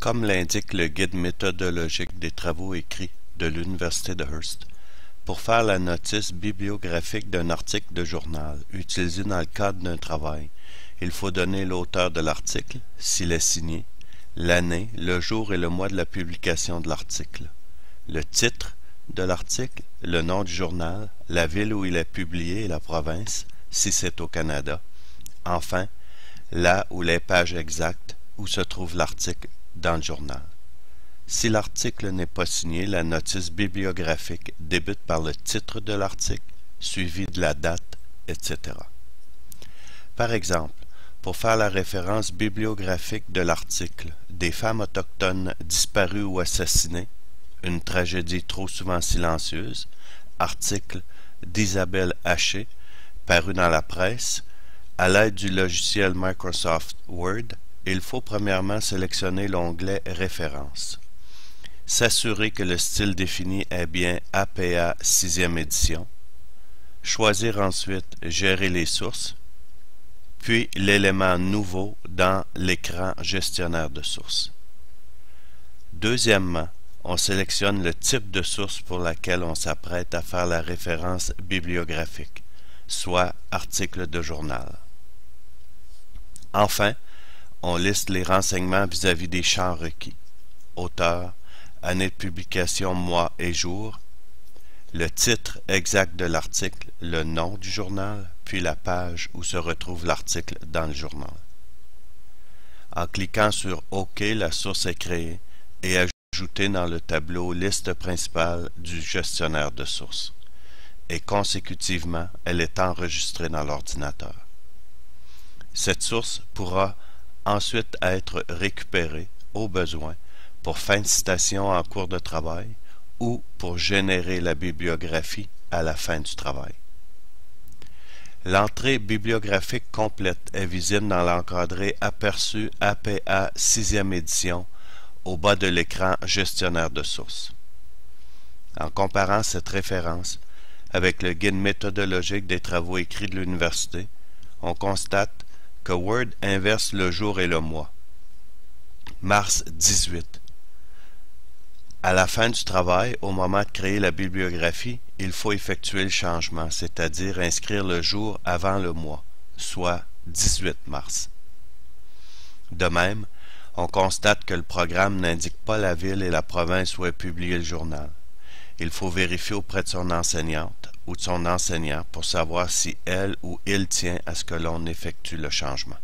Comme l'indique le guide méthodologique des travaux écrits de l'Université de Hearst, pour faire la notice bibliographique d'un article de journal utilisé dans le cadre d'un travail, il faut donner l'auteur de l'article, s'il est signé, l'année, le jour et le mois de la publication de l'article, le titre de l'article, le nom du journal, la ville où il est publié et la province, si c'est au Canada, enfin, la ou les pages exactes où se trouve l'article dans le journal. Si l'article n'est pas signé, la notice bibliographique débute par le titre de l'article, suivi de la date, etc. Par exemple, pour faire la référence bibliographique de l'article « Des femmes autochtones disparues ou assassinées, une tragédie trop souvent silencieuse », article d'Isabelle Haché, paru dans la presse, à l'aide du logiciel Microsoft Word, il faut premièrement sélectionner l'onglet « Références ». S'assurer que le style défini est bien APA 6e édition. Choisir ensuite « Gérer les sources », puis l'élément nouveau dans l'écran gestionnaire de sources. Deuxièmement, on sélectionne le type de source pour laquelle on s'apprête à faire la référence bibliographique, soit article de journal. Enfin, on liste les renseignements vis-à-vis des champs requis. Auteur, année de publication, mois et jour, le titre exact de l'article, le nom du journal, puis la page où se retrouve l'article dans le journal. En cliquant sur OK, la source est créée et ajoutée dans le tableau Liste principale du gestionnaire de sources. Et consécutivement, elle est enregistrée dans l'ordinateur. Cette source pourra ensuite être récupérée, au besoin, pour fin de citation en cours de travail ou pour générer la bibliographie à la fin du travail. L'entrée bibliographique complète est visible dans l'encadré aperçu APA 6e édition au bas de l'écran gestionnaire de sources. En comparant cette référence avec le guide méthodologique des travaux écrits de l'université, on constate que Word inverse le jour et le mois. Mars 18. À la fin du travail, au moment de créer la bibliographie, il faut effectuer le changement, c'est-à-dire inscrire le jour avant le mois, soit 18 mars. De même, on constate que le programme n'indique pas la ville et la province où est publié le journal. Il faut vérifier auprès de son enseignante ou de son enseignant pour savoir si elle ou il tient à ce que l'on effectue le changement.